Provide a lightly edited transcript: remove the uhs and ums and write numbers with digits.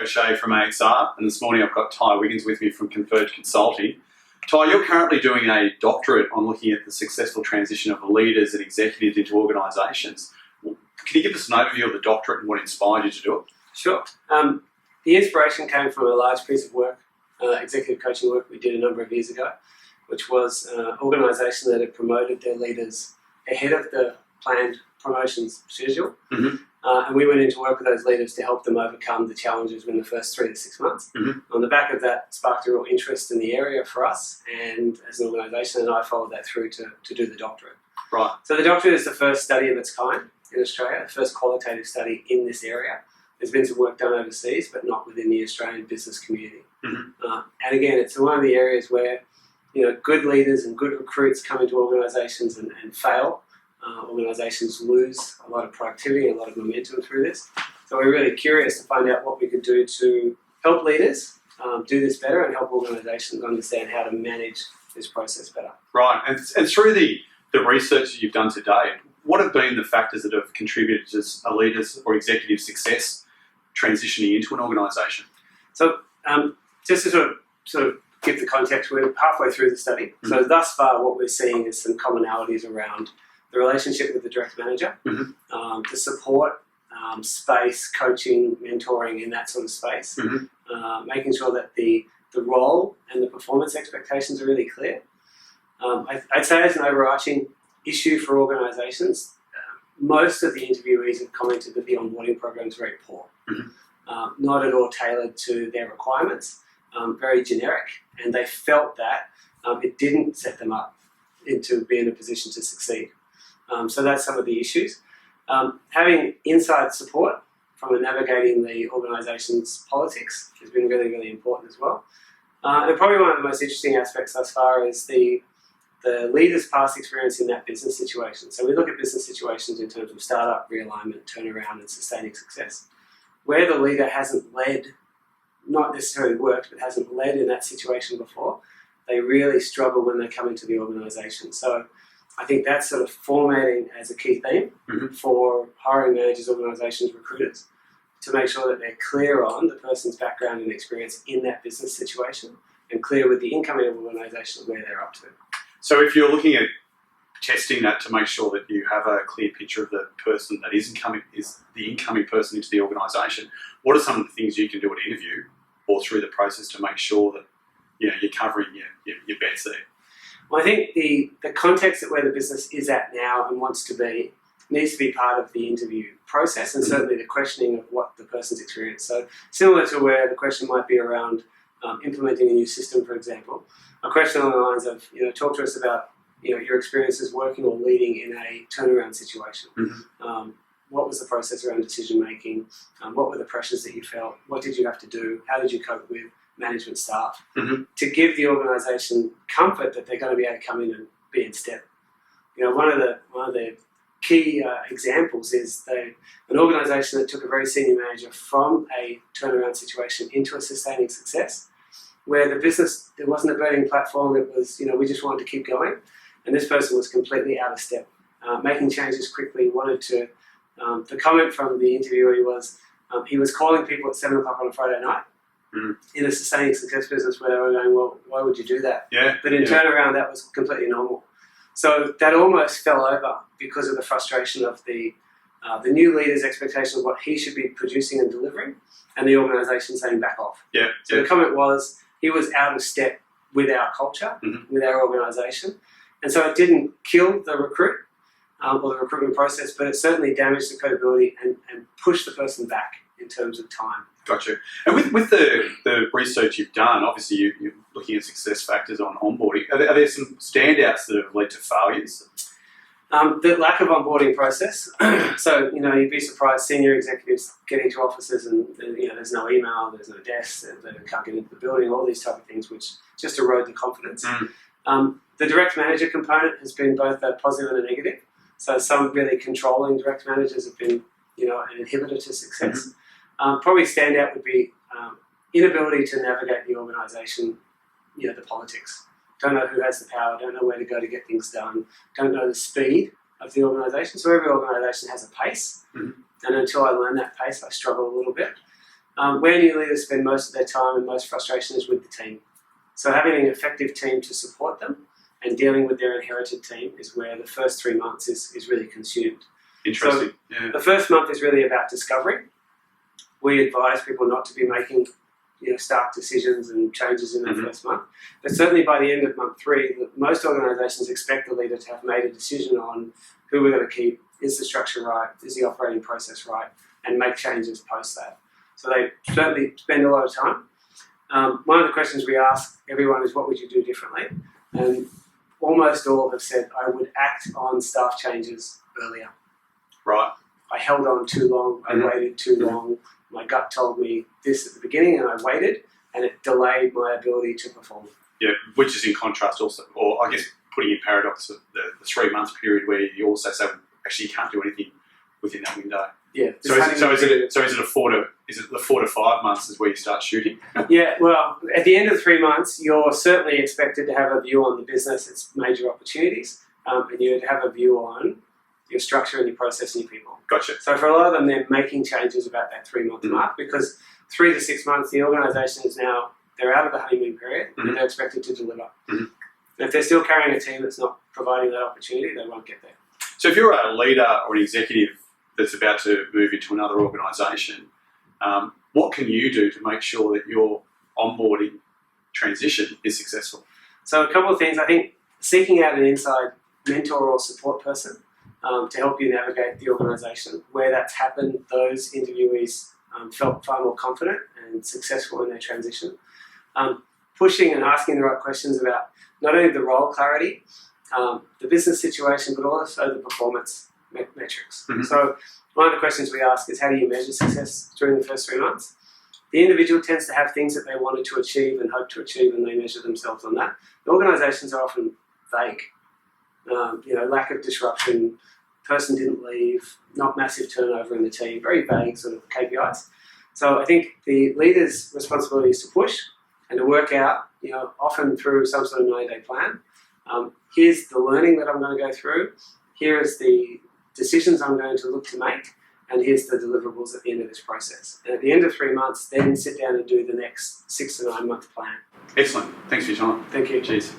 O'Shea from AXR, and this morning I've got Ty Wiggins with me from Converge Consulting. Ty, you're currently doing a doctorate on looking at the successful transition of leaders and executives into organisations. Can you give us an overview of the doctorate and what inspired you to do it? Sure. The inspiration came from a large piece of work, executive coaching work we did a number of years ago, which was an organisation that had promoted their leaders ahead of the planned promotions schedule. Mm-hmm. And we went in to work with those leaders to help them overcome the challenges in the first 3 to 6 months. Mm-hmm. On the back of that, sparked a real interest in the area for us and as an organisation, and I followed that through to do the doctorate. Right. So the doctorate is the first study of its kind in Australia, the first qualitative study in this area. There's been some work done overseas, but not within the Australian business community. Mm-hmm. And again, it's one of the areas where good leaders and good recruits come into organisations and fail. Organisations lose a lot of productivity and a lot of momentum through this. So we're really curious to find out what we could do to help leaders do this better and help organisations understand how to manage this process better. Right, and through the research that you've done to date, what have been the factors that have contributed to a leader's or executive success transitioning into an organisation? So just to sort of give the context, we're halfway through the study. Mm-hmm. So thus far what we're seeing is some commonalities around the relationship with the direct manager, mm-hmm. the support, space, coaching, mentoring in that sort of space, mm-hmm. Making sure that the role and the performance expectations are really clear. I'd say as an overarching issue for organisations, most of the interviewees have commented that the onboarding program is very poor, mm-hmm. Not at all tailored to their requirements, very generic, and they felt that it didn't set them up into being in a position to succeed. So that's some of the issues. Having inside support from navigating the organisation's politics has been really, really important as well. And probably one of the most interesting aspects thus far is the leader's past experience in that business situation. So we look at business situations in terms of startup, realignment, turnaround and sustaining success. Where the leader hasn't led, not necessarily worked, but hasn't led in that situation before, they really struggle when they come into the organisation. So I think that's sort of formatting as a key theme mm-hmm. for hiring managers, organisations, recruiters, to make sure that they're clear on the person's background and experience in that business situation and clear with the incoming organisation where they're up to. So if you're looking at testing that to make sure that you have a clear picture of the person that is the incoming person into the organisation, what are some of the things you can do at interview or through the process to make sure that you're covering your bets there? Well, I think the context that where the business is at now and wants to be needs to be part of the interview process and certainly the questioning of what the person's experienced. So similar to where the question might be around implementing a new system, for example, a question along the lines of, talk to us about your experiences working or leading in a turnaround situation. Mm-hmm. What was the process around decision making? What were the pressures that you felt? What did you have to do? How did you cope with management staff? Mm-hmm. To give the organisation comfort that they're going to be able to come in and be in step. One of the key examples is an organisation that took a very senior manager from a turnaround situation into a sustaining success, where the business, there wasn't a burning platform, it was, we just wanted to keep going, and this person was completely out of step, making changes quickly, wanted to, the comment from the interviewee was, he was calling people at 7 o'clock on a Friday night, mm-hmm. in a sustaining success business where they were going, well, why would you do that? Yeah. But in turnaround, that was completely normal. So that almost fell over because of the frustration of the new leader's expectation of what he should be producing and delivering, and the organisation saying back off. Yeah. So the comment was he was out of step with our culture, mm-hmm. with our organisation, and so it didn't kill the recruit or the recruitment process, but it certainly damaged the credibility and pushed the person back in terms of time. Gotcha. And with the research you've done, obviously you're looking at success factors on onboarding. Are there some standouts that have led to failures? The lack of onboarding process. So, you'd be surprised senior executives get into offices and, there's no email, there's no desk, they can't get into the building, all these type of things which just erode the confidence. The direct manager component has been both a positive and a negative. So some really controlling direct managers have been, an inhibitor to success. Mm-hmm. Probably standout would be inability to navigate the organisation, the politics. Don't know who has the power, don't know where to go to get things done, don't know the speed of the organisation. So every organisation has a pace, mm-hmm. and until I learn that pace, I struggle a little bit. Where new leaders spend most of their time and most frustration is with the team. So having an effective team to support them and dealing with their inherited team is where the first 3 months is really consumed. Interesting. So the first month is really about discovery. We advise people not to be making stark decisions and changes in that first month. But certainly by the end of month 3, most organisations expect the leader to have made a decision on who we're going to keep, is the structure right, is the operating process right, and make changes post that. So they certainly spend a lot of time. One of the questions we ask everyone is, what would you do differently? And almost all have said, I would act on staff changes earlier. Right. I held on too long, I waited too long. My gut told me this at the beginning and I waited, and it delayed my ability to perform. Yeah, which is in contrast also, or I guess putting in paradox of the 3 month period where you also say, actually you can't do anything within that window. Yeah. So is it the 4 to 5 months is where you start shooting? Yeah, well, at the end of 3 months, you're certainly expected to have a view on the business, its major opportunities, and you'd have a view on your structure and your process and your people. Gotcha. So for a lot of them, they're making changes about that 3 month mark, because 3 to 6 months, the organisation is now, they're out of the honeymoon period and they're expected to deliver. And if they're still carrying a team that's not providing that opportunity, they won't get there. So if you're a leader or an executive that's about to move into another organisation, what can you do to make sure that your onboarding transition is successful? So a couple of things. I think seeking out an inside mentor or support person to help you navigate the organisation. Where that's happened, those interviewees felt far more confident and successful in their transition. Pushing and asking the right questions about not only the role clarity, the business situation, but also the performance metrics. So one of the questions we ask is, how do you measure success during the first 3 months? The individual tends to have things that they wanted to achieve and hope to achieve, and they measure themselves on that. The organisations are often vague. Lack of disruption, person didn't leave, not massive turnover in the team, very vague sort of KPIs. So I think the leader's responsibility is to push and to work out, often through some sort of 90-day plan. Here's the learning that I'm going to go through. Here is the decisions I'm going to look to make. And here's the deliverables at the end of this process. And at the end of 3 months, then sit down and do the next 6 to 9 month plan. Excellent. Thanks for your time. Thank you. Cheers.